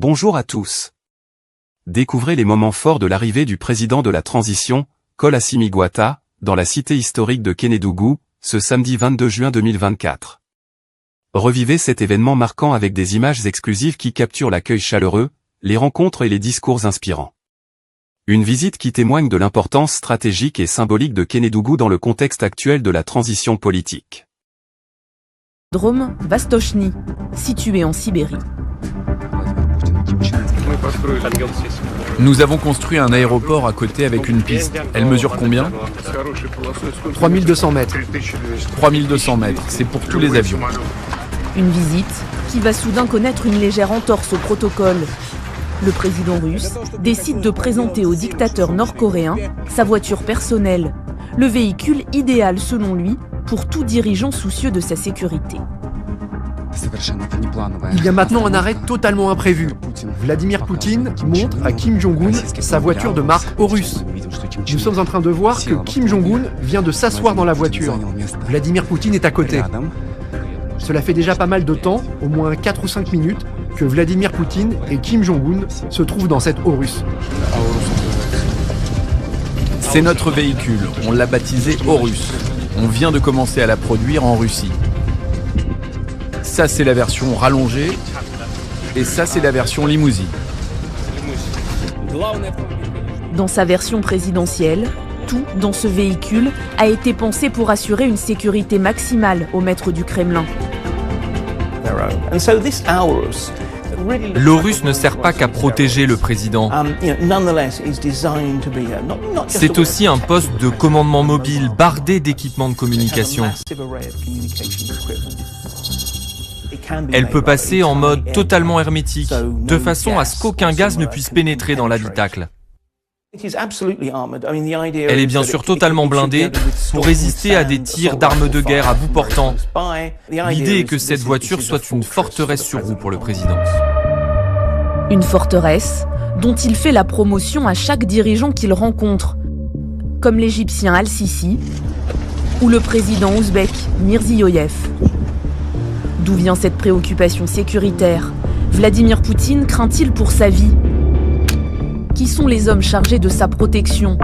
Bonjour à tous. Découvrez les moments forts de l'arrivée du président de la transition, Cole Assimi-Goïta, dans la cité historique de Kénédougou, ce samedi 22 juin 2024. Revivez cet événement marquant avec des images exclusives qui capturent l'accueil chaleureux, les rencontres et les discours inspirants. Une visite qui témoigne de l'importance stratégique et symbolique de Kénédougou dans le contexte actuel de la transition politique. Drome Vastochny, situé en Sibérie. Nous avons construit un aéroport à côté avec une piste. Elle mesure combien ? 3200 mètres. 3200 mètres, c'est pour tous les avions. Une visite qui va soudain connaître une légère entorse au protocole. Le président russe décide de présenter au dictateur nord-coréen sa voiture personnelle, le véhicule idéal selon lui pour tout dirigeant soucieux de sa sécurité. Il y a maintenant un arrêt totalement imprévu. Vladimir Poutine montre à Kim Jong-un sa voiture de marque Horus. Nous sommes en train de voir que Kim Jong-un vient de s'asseoir dans la voiture. Vladimir Poutine est à côté. Cela fait déjà pas mal de temps, au moins 4 ou 5 minutes, que Vladimir Poutine et Kim Jong-un se trouvent dans cette Horus. C'est notre véhicule, on l'a baptisé Horus. On vient de commencer à la produire en Russie. Ça c'est la version rallongée et ça c'est la version limousine. Dans sa version présidentielle, tout dans ce véhicule a été pensé pour assurer une sécurité maximale au maître du Kremlin. L'Horus ne sert pas qu'à protéger le président. C'est aussi un poste de commandement mobile bardé d'équipements de communication. Elle peut passer en mode totalement hermétique, de façon à ce qu'aucun gaz ne puisse pénétrer dans l'habitacle. Elle est bien sûr totalement blindée pour résister à des tirs d'armes de guerre à bout portant. L'idée est que cette voiture soit une forteresse sur roues pour le président. Une forteresse dont il fait la promotion à chaque dirigeant qu'il rencontre, comme l'Égyptien Al-Sisi ou le président ouzbek Mirziyoyev. D'où vient cette préoccupation sécuritaire ? Vladimir Poutine craint-il pour sa vie ? Qui sont les hommes chargés de sa protection ?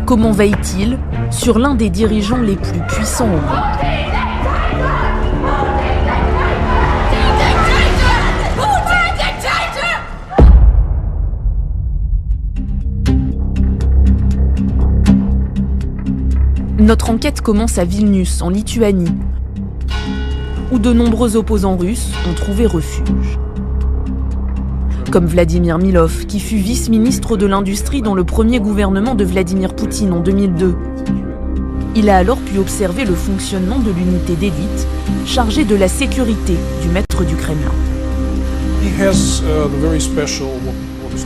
Comment veille-t-il sur l'un des dirigeants les plus puissants au monde ? Notre enquête commence à Vilnius, en Lituanie, où de nombreux opposants russes ont trouvé refuge. Comme Vladimir Milov, qui fut vice-ministre de l'Industrie dans le premier gouvernement de Vladimir Poutine en 2002. Il a alors pu observer le fonctionnement de l'unité d'élite chargée de la sécurité du maître du Kremlin.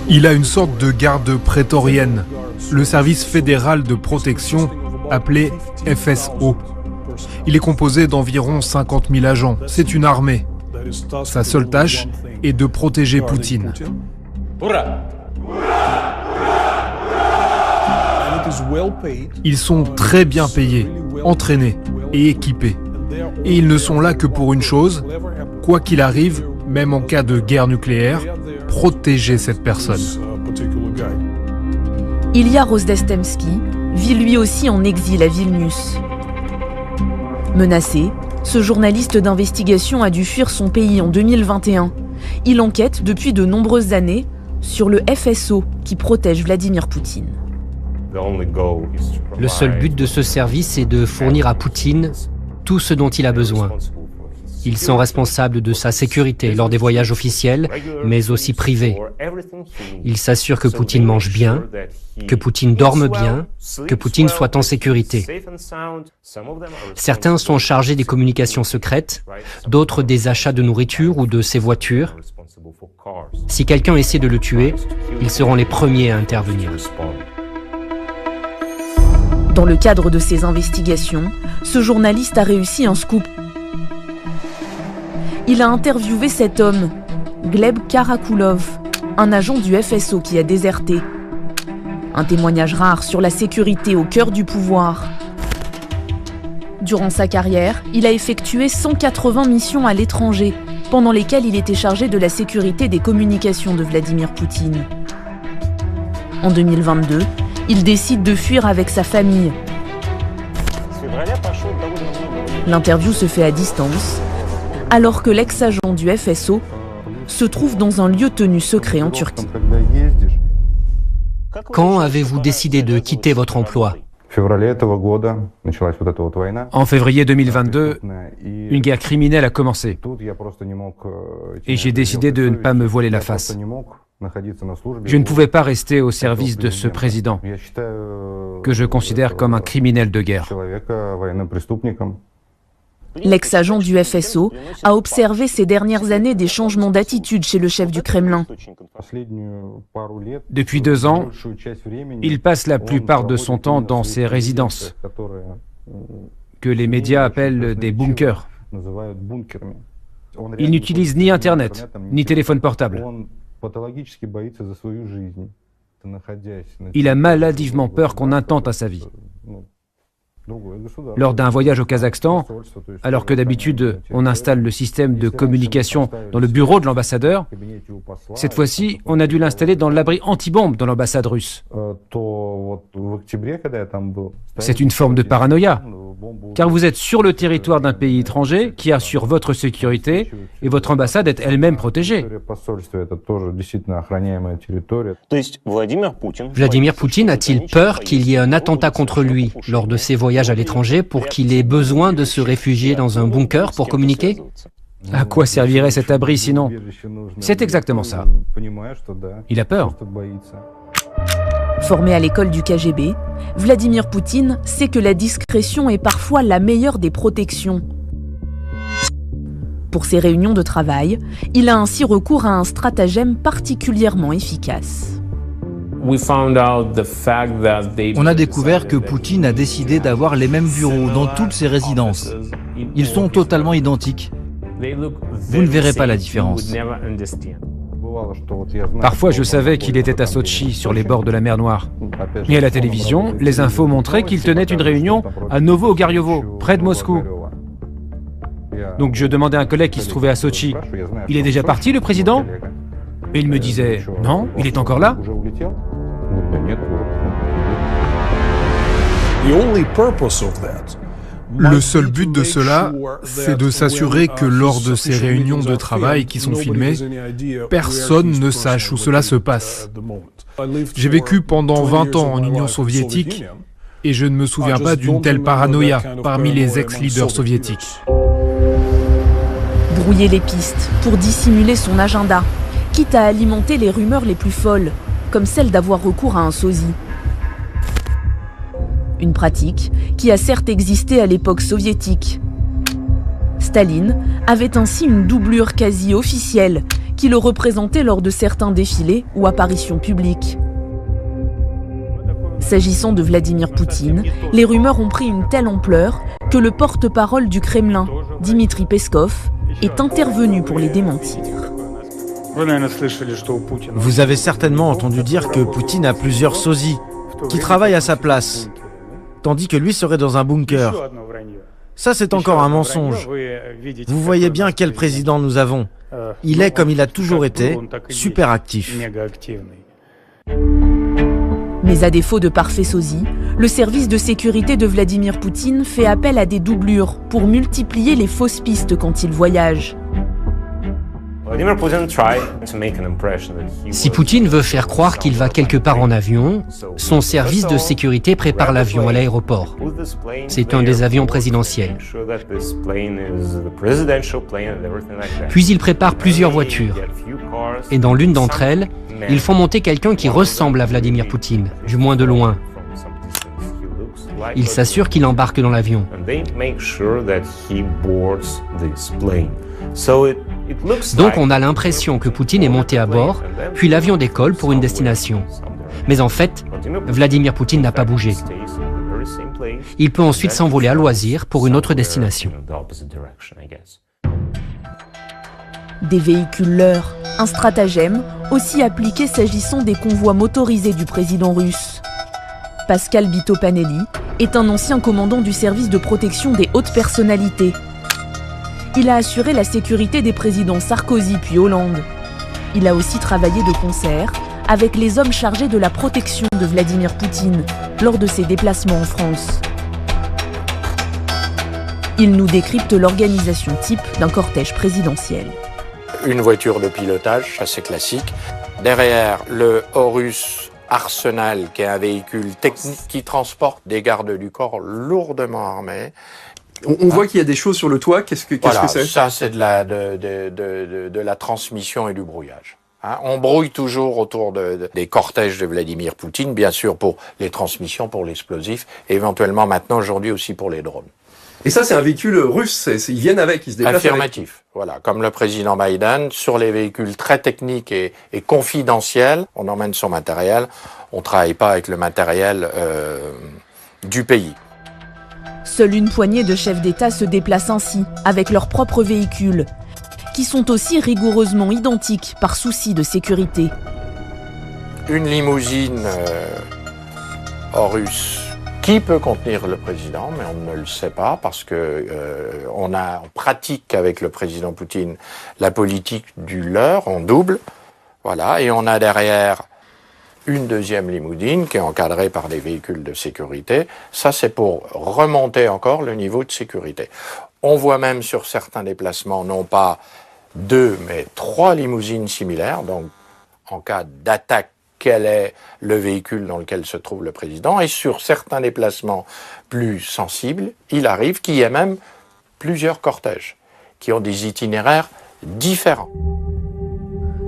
Il a une sorte de garde prétorienne, le service fédéral de protection appelé FSO. Il est composé d'environ 50 000 agents. C'est une armée. Sa seule tâche est de protéger Poutine. Ils sont très bien payés, entraînés et équipés. Et ils ne sont là que pour une chose, quoi qu'il arrive, même en cas de guerre nucléaire, protéger cette personne. Ilya Rozdestemski vit lui aussi en exil à Vilnius. Menacé, ce journaliste d'investigation a dû fuir son pays en 2021. Il enquête depuis de nombreuses années sur le FSO qui protège Vladimir Poutine. Le seul but de ce service est de fournir à Poutine tout ce dont il a besoin. Ils sont responsables de sa sécurité lors des voyages officiels, mais aussi privés. Ils s'assurent que Poutine mange bien, que Poutine dorme bien, que Poutine soit en sécurité. Certains sont chargés des communications secrètes, d'autres des achats de nourriture ou de ses voitures. Si quelqu'un essaie de le tuer, ils seront les premiers à intervenir. Dans le cadre de ses investigations, ce journaliste a réussi un scoop. Il a interviewé cet homme, Gleb Karakulov, un agent du FSO qui a déserté. Un témoignage rare sur la sécurité au cœur du pouvoir. Durant sa carrière, il a effectué 180 missions à l'étranger, pendant lesquels il était chargé de la sécurité des communications de Vladimir Poutine. En 2022, il décide de fuir avec sa famille. L'interview se fait à distance, alors que l'ex-agent du FSO se trouve dans un lieu tenu secret en Turquie. Quand avez-vous décidé de quitter votre emploi ? En février 2022, une guerre criminelle a commencé et j'ai décidé de ne pas me voiler la face. Je ne pouvais pas rester au service de ce président, que je considère comme un criminel de guerre. L'ex-agent du FSO a observé ces dernières années des changements d'attitude chez le chef du Kremlin. Depuis 2 ans, il passe la plupart de son temps dans ses résidences, que les médias appellent des bunkers. Il n'utilise ni Internet, ni téléphone portable. Il a maladivement peur qu'on intente à sa vie. Lors d'un voyage au Kazakhstan, alors que d'habitude on installe le système de communication dans le bureau de l'ambassadeur, cette fois-ci on a dû l'installer dans l'abri anti-bombe dans l'ambassade russe. C'est une forme de paranoïa, car vous êtes sur le territoire d'un pays étranger qui assure votre sécurité et votre ambassade est elle-même protégée. Vladimir Poutine a-t-il peur qu'il y ait un attentat contre lui lors de ses voyages à l'étranger pour qu'il ait besoin de se réfugier dans un bunker pour communiquer ? À quoi servirait cet abri sinon ? C'est exactement ça. Il a peur. Formé à l'école du KGB, Vladimir Poutine sait que la discrétion est parfois la meilleure des protections. Pour ses réunions de travail, il a ainsi recours à un stratagème particulièrement efficace. On a découvert que Poutine a décidé d'avoir les mêmes bureaux dans toutes ses résidences. Ils sont totalement identiques. Vous ne verrez pas la différence. Parfois, je savais qu'il était à Sotchi, sur les bords de la mer Noire. Et à la télévision, les infos montraient qu'il tenait une réunion à Novo-Ogariovo, près de Moscou. Donc je demandais à un collègue qui se trouvait à Sotchi, « Il est déjà parti, le président ?» Et il me disait, « Non, il est encore là. » Le seul but de cela, c'est de s'assurer que lors de ces réunions de travail qui sont filmées, personne ne sache où cela se passe. J'ai vécu pendant 20 ans en Union soviétique et je ne me souviens pas d'une telle paranoïa parmi les ex-leaders soviétiques. Brouiller les pistes pour dissimuler son agenda, quitte à alimenter les rumeurs les plus folles, comme celle d'avoir recours à un sosie. Une pratique qui a certes existé à l'époque soviétique. Staline avait ainsi une doublure quasi officielle qui le représentait lors de certains défilés ou apparitions publiques. S'agissant de Vladimir Poutine, les rumeurs ont pris une telle ampleur que le porte-parole du Kremlin, Dmitri Peskov, est intervenu pour les démentir. Vous avez certainement entendu dire que Poutine a plusieurs sosies qui travaillent à sa place, tandis que lui serait dans un bunker. Ça, c'est encore un mensonge. Vous voyez bien quel président nous avons. Il est, comme il a toujours été, super actif. Mais à défaut de parfait sosie, le service de sécurité de Vladimir Poutine fait appel à des doublures pour multiplier les fausses pistes quand il voyage. Si Poutine veut faire croire qu'il va quelque part en avion, son service de sécurité prépare l'avion à l'aéroport. C'est un des avions présidentiels. Puis il prépare plusieurs voitures. Et dans l'une d'entre elles, ils font monter quelqu'un qui ressemble à Vladimir Poutine, du moins de loin. Ils s'assurent qu'il embarque dans l'avion. Donc on a l'impression que Poutine est monté à bord, puis l'avion décolle pour une destination. Mais en fait, Vladimir Poutine n'a pas bougé. Il peut ensuite s'envoler à loisir pour une autre destination. Des véhicules leurres, un stratagème aussi appliqué s'agissant des convois motorisés du président russe. Pascal Bitopanelli est un ancien commandant du service de protection des hautes personnalités. Il a assuré la sécurité des présidents Sarkozy puis Hollande. Il a aussi travaillé de concert avec les hommes chargés de la protection de Vladimir Poutine lors de ses déplacements en France. Il nous décrypte l'organisation type d'un cortège présidentiel. Une voiture de pilotage, assez classique. Derrière, le Horus Arsenal, qui est un véhicule technique qui transporte des gardes du corps lourdement armés. On voit qu'il y a des choses sur le toit. Qu'est-ce que c'est ? Ça, c'est de la transmission et du brouillage. On brouille toujours autour des cortèges de Vladimir Poutine, bien sûr pour les transmissions, pour l'explosif, et éventuellement maintenant, aujourd'hui aussi pour les drones. Et ça, c'est un véhicule russe, ils viennent avec, ils se déplacent Affirmatif, voilà. Comme le président Biden, sur les véhicules très techniques et confidentiels, on emmène son matériel, on travaille pas avec le matériel du pays. Seule une poignée de chefs d'État se déplacent ainsi, avec leurs propres véhicules, qui sont aussi rigoureusement identiques par souci de sécurité. Une limousine Horus qui peut contenir le président, mais on ne le sait pas parce que on pratique avec le président Poutine la politique du leurre, on double, voilà, et on a derrière une deuxième limousine qui est encadrée par des véhicules de sécurité. Ça, c'est pour remonter encore le niveau de sécurité. On voit même sur certains déplacements, non pas 2, mais 3 limousines similaires. Donc, en cas d'attaque, quel est le véhicule dans lequel se trouve le président? Et sur certains déplacements plus sensibles, il arrive qu'il y ait même plusieurs cortèges qui ont des itinéraires différents.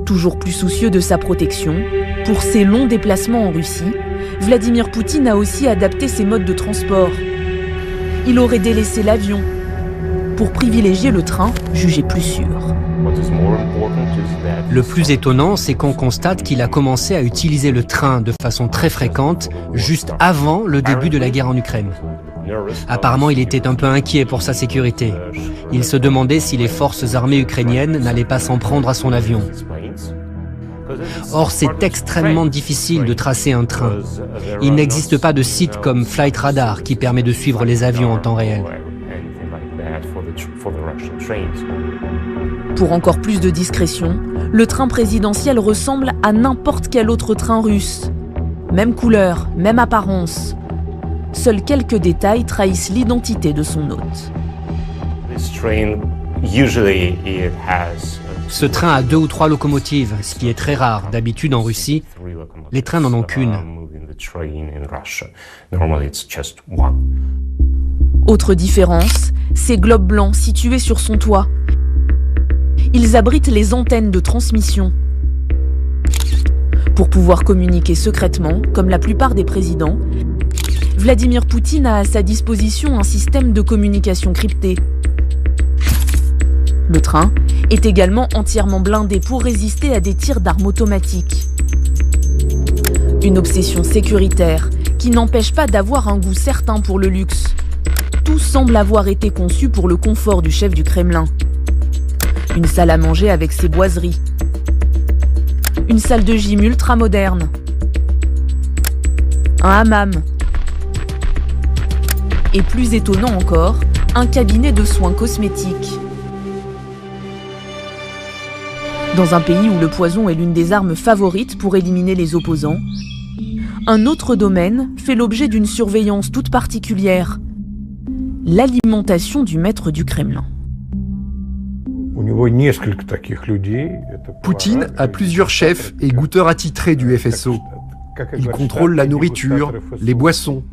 Toujours plus soucieux de sa protection, pour ses longs déplacements en Russie, Vladimir Poutine a aussi adapté ses modes de transport. Il aurait délaissé l'avion pour privilégier le train, jugé plus sûr. Le plus étonnant, c'est qu'on constate qu'il a commencé à utiliser le train de façon très fréquente, juste avant le début de la guerre en Ukraine. Apparemment, il était un peu inquiet pour sa sécurité. Il se demandait si les forces armées ukrainiennes n'allaient pas s'en prendre à son avion. Or, c'est extrêmement difficile de tracer un train. Il n'existe pas de site comme Flight Radar qui permet de suivre les avions en temps réel. Pour encore plus de discrétion, le train présidentiel ressemble à n'importe quel autre train russe. Même couleur, même apparence. Seuls quelques détails trahissent l'identité de son hôte. Ce train a 2 ou 3 locomotives, ce qui est très rare. D'habitude en Russie, les trains n'en ont qu'une. Autre différence, ces globes blancs situés sur son toit. Ils abritent les antennes de transmission. Pour pouvoir communiquer secrètement, comme la plupart des présidents, Vladimir Poutine a à sa disposition un système de communication crypté. Le train est également entièrement blindé pour résister à des tirs d'armes automatiques. Une obsession sécuritaire qui n'empêche pas d'avoir un goût certain pour le luxe. Tout semble avoir été conçu pour le confort du chef du Kremlin. Une salle à manger avec ses boiseries. Une salle de gym ultra moderne. Un hammam. Et plus étonnant encore, un cabinet de soins cosmétiques. Dans un pays où le poison est l'une des armes favorites pour éliminer les opposants, un autre domaine fait l'objet d'une surveillance toute particulière. L'alimentation du maître du Kremlin. Poutine a plusieurs chefs et goûteurs attitrés du FSO. Il contrôle la nourriture, les boissons.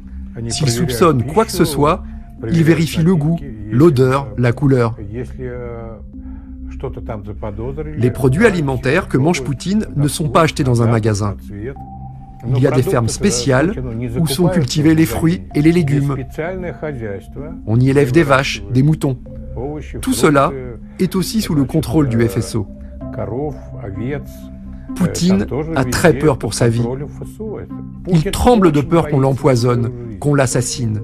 S'il soupçonne quoi que ce soit, il vérifie le goût, l'odeur, la couleur. Les produits alimentaires que mange Poutine ne sont pas achetés dans un magasin. Il y a des fermes spéciales où sont cultivés les fruits et les légumes. On y élève des vaches, des moutons. Tout cela est aussi sous le contrôle du FSO. Poutine a très peur pour sa vie. Il tremble de peur qu'on l'empoisonne, qu'on l'assassine.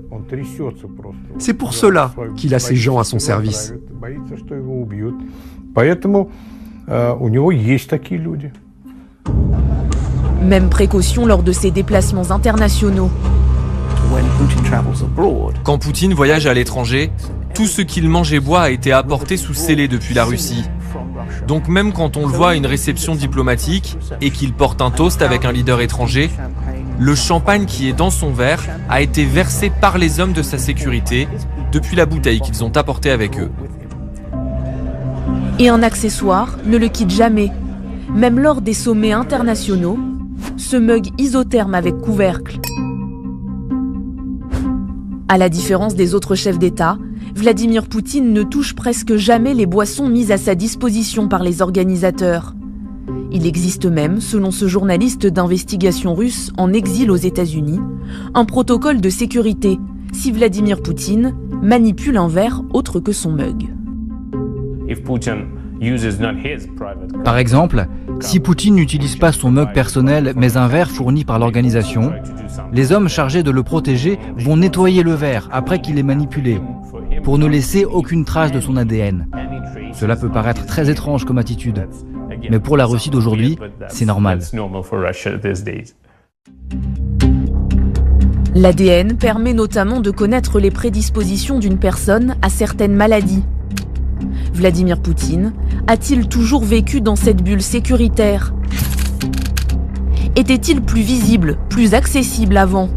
C'est pour cela qu'il a ces gens à son service. Même précaution lors de ses déplacements internationaux. Quand Poutine voyage à l'étranger, Tout ce qu'il mange et boit a été apporté sous scellé depuis la Russie. Donc même quand on le voit à une réception diplomatique et qu'il porte un toast avec un leader étranger, le champagne qui est dans son verre a été versé par les hommes de sa sécurité depuis la bouteille qu'ils ont apportée avec eux. Et un accessoire ne le quitte jamais. Même lors des sommets internationaux, ce mug isotherme avec couvercle. À la différence des autres chefs d'État, Vladimir Poutine ne touche presque jamais les boissons mises à sa disposition par les organisateurs. Il existe même, selon ce journaliste d'investigation russe en exil aux États-Unis, un protocole de sécurité si Vladimir Poutine manipule un verre autre que son mug. Par exemple, si Poutine n'utilise pas son mug personnel mais un verre fourni par l'organisation, les hommes chargés de le protéger vont nettoyer le verre après qu'il est manipulé, pour ne laisser aucune trace de son ADN. Cela peut paraître très étrange comme attitude, mais pour la Russie d'aujourd'hui, c'est normal. L'ADN permet notamment de connaître les prédispositions d'une personne à certaines maladies. Vladimir Poutine a-t-il toujours vécu dans cette bulle sécuritaire? Était-il plus visible, plus accessible avant?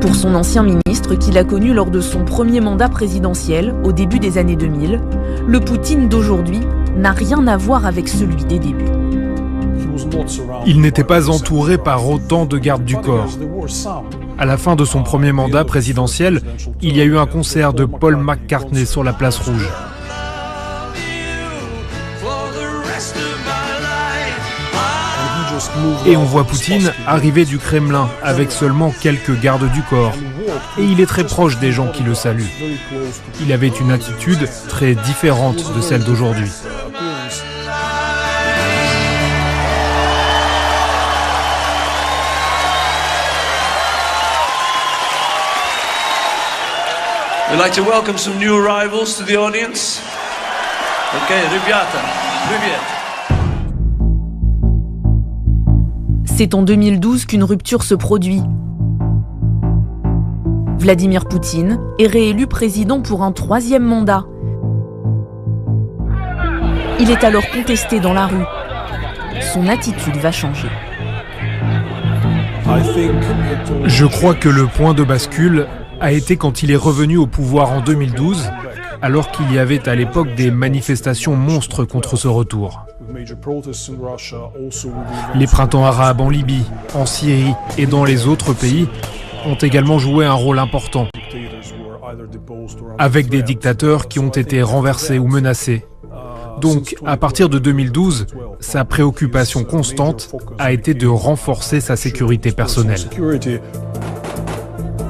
Pour son ancien ministre qu'il a connu lors de son premier mandat présidentiel au début des années 2000, le Poutine d'aujourd'hui n'a rien à voir avec celui des débuts. Il n'était pas entouré par autant de gardes du corps. À la fin de son premier mandat présidentiel, il y a eu un concert de Paul McCartney sur la place Rouge. Et on voit Poutine arriver du Kremlin avec seulement quelques gardes du corps. Et il est très proche des gens qui le saluent. Il avait une attitude très différente de celle d'aujourd'hui. We'd like to welcome some new arrivals to the audience. Okay, rебята, привет. C'est en 2012 qu'une rupture se produit. Vladimir Poutine est réélu président pour un troisième mandat. Il est alors contesté dans la rue. Son attitude va changer. Je crois que le point de bascule a été quand il est revenu au pouvoir en 2012, alors qu'il y avait à l'époque des manifestations monstres contre ce retour. Les printemps arabes en Libye, en Syrie et dans les autres pays ont également joué un rôle important, avec des dictateurs qui ont été renversés ou menacés. Donc, à partir de 2012, sa préoccupation constante a été de renforcer sa sécurité personnelle.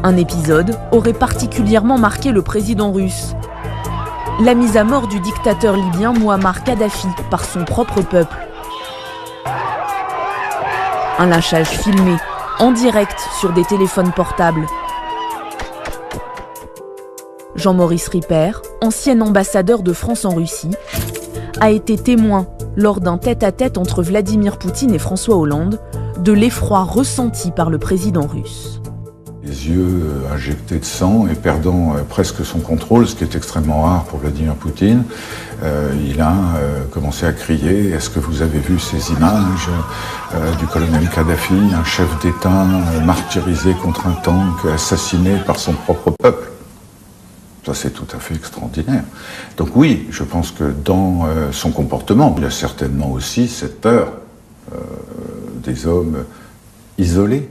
Un épisode aurait particulièrement marqué le président russe. La mise à mort du dictateur libyen Mouammar Kadhafi par son propre peuple. Un lynchage filmé, en direct sur des téléphones portables. Jean-Maurice Ripper, ancien ambassadeur de France en Russie, a été témoin, lors d'un tête-à-tête entre Vladimir Poutine et François Hollande, de l'effroi ressenti par le président russe. Les yeux injectés de sang et perdant presque son contrôle, ce qui est extrêmement rare pour Vladimir Poutine, il a commencé à crier « Est-ce que vous avez vu ces images du colonel Kadhafi, un chef d'État martyrisé contre un tank, assassiné par son propre peuple ?» Ça, c'est tout à fait extraordinaire. Donc oui, je pense que dans son comportement, il y a certainement aussi cette peur des hommes isolés.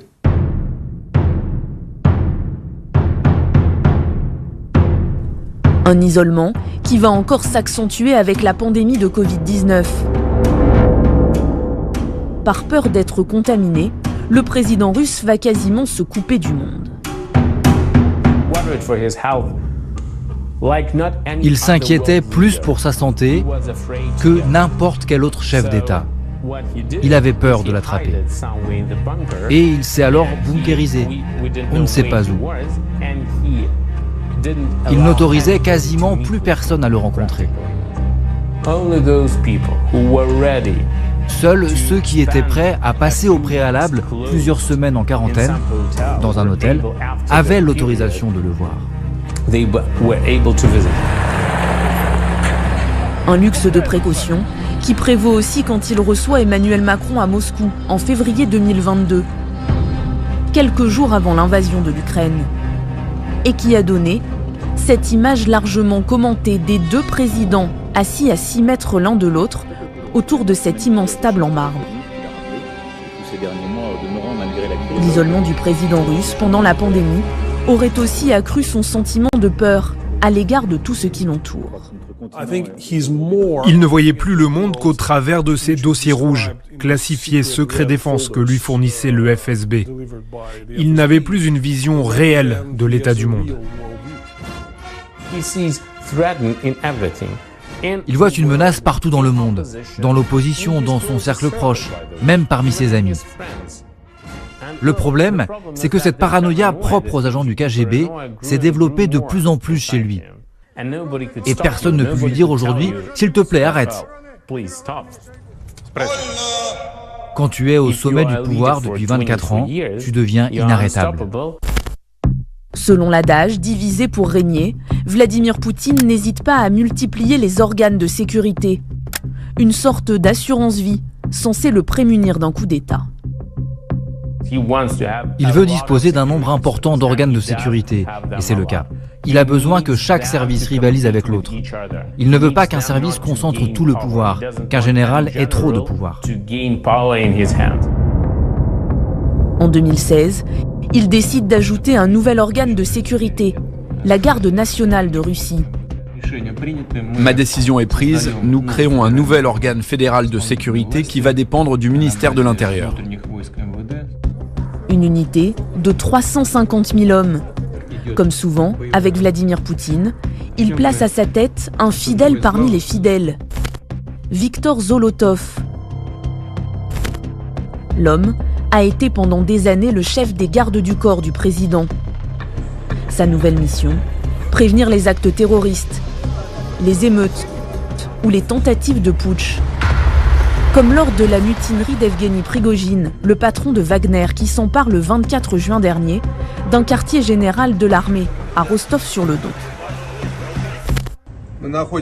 Un isolement qui va encore s'accentuer avec la pandémie de Covid-19. Par peur d'être contaminé, le président russe va quasiment se couper du monde. Il s'inquiétait plus pour sa santé que n'importe quel autre chef d'État. Il avait peur de l'attraper. Et il s'est alors bunkérisé. On ne sait pas où. Il n'autorisait quasiment plus personne à le rencontrer. Seuls ceux qui étaient prêts à passer au préalable plusieurs semaines en quarantaine, dans un hôtel, avaient l'autorisation de le voir. Un luxe de précaution qui prévaut aussi quand il reçoit Emmanuel Macron à Moscou en février 2022, quelques jours avant l'invasion de l'Ukraine, et qui a donné cette image largement commentée des deux présidents assis à 6 mètres l'un de l'autre autour de cette immense table en marbre. L'isolement du président russe pendant la pandémie aurait aussi accru son sentiment de peur à l'égard de tout ce qui l'entoure. Il ne voyait plus le monde qu'au travers de ces dossiers rouges, classifiés secret défense que lui fournissait le FSB. Il n'avait plus une vision réelle de l'état du monde. Il voit une menace partout dans le monde, dans l'opposition, dans son cercle proche, même parmi ses amis. Le problème, c'est que cette paranoïa propre aux agents du KGB s'est développée de plus en plus chez lui. Et personne ne peut lui dire aujourd'hui « S'il te plaît, arrête !» Quand tu es au sommet du pouvoir depuis 24 ans, tu deviens inarrêtable. Selon l'adage « diviser pour régner », Vladimir Poutine n'hésite pas à multiplier les organes de sécurité. Une sorte d'assurance-vie, censée le prémunir d'un coup d'État. Il veut disposer d'un nombre important d'organes de sécurité, et c'est le cas. Il a besoin que chaque service rivalise avec l'autre. Il ne veut pas qu'un service concentre tout le pouvoir, qu'un général ait trop de pouvoir. En 2016, il décide d'ajouter un nouvel organe de sécurité, la Garde nationale de Russie. Ma décision est prise, nous créons un nouvel organe fédéral de sécurité qui va dépendre du ministère de l'Intérieur. Une unité de 350 000 hommes. Comme souvent, avec Vladimir Poutine, il place à sa tête un fidèle parmi les fidèles, Viktor Zolotov. L'homme a été pendant des années le chef des gardes du corps du président. Sa nouvelle mission, prévenir les actes terroristes, les émeutes ou les tentatives de putsch. Comme lors de la mutinerie d'Evgeny Prigojine, le patron de Wagner qui s'empare le 24 juin dernier d'un quartier général de l'armée à Rostov-sur-le-Don.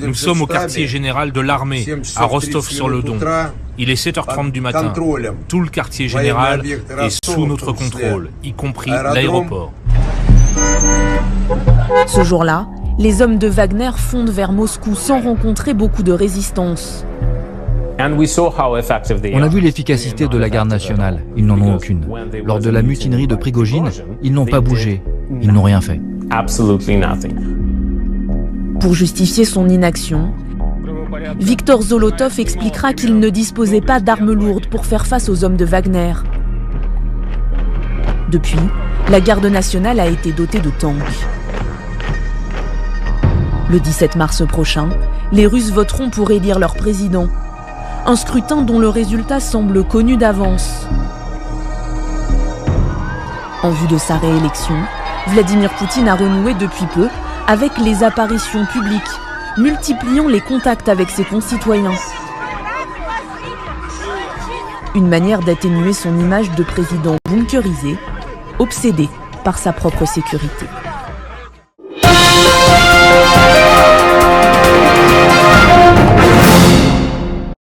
Nous sommes au quartier général de l'armée à Rostov-sur-le-Don. Il est 7h30 du matin. Tout le quartier général est sous notre contrôle, y compris l'aéroport. Ce jour-là, les hommes de Wagner fondent vers Moscou sans rencontrer beaucoup de résistance. On a vu l'efficacité de la garde nationale. Ils n'en ont aucune. Lors de la mutinerie de Prigojine, ils n'ont pas bougé. Ils n'ont rien fait. Pour justifier son inaction, Viktor Zolotov expliquera qu'il ne disposait pas d'armes lourdes pour faire face aux hommes de Wagner. Depuis, la garde nationale a été dotée de tanks. Le 17 mars prochain, les Russes voteront pour élire leur président. Un scrutin dont le résultat semble connu d'avance. En vue de sa réélection, Vladimir Poutine a renoué depuis peu avec les apparitions publiques, multipliant les contacts avec ses concitoyens. Une manière d'atténuer son image de président bunkerisé, obsédé par sa propre sécurité.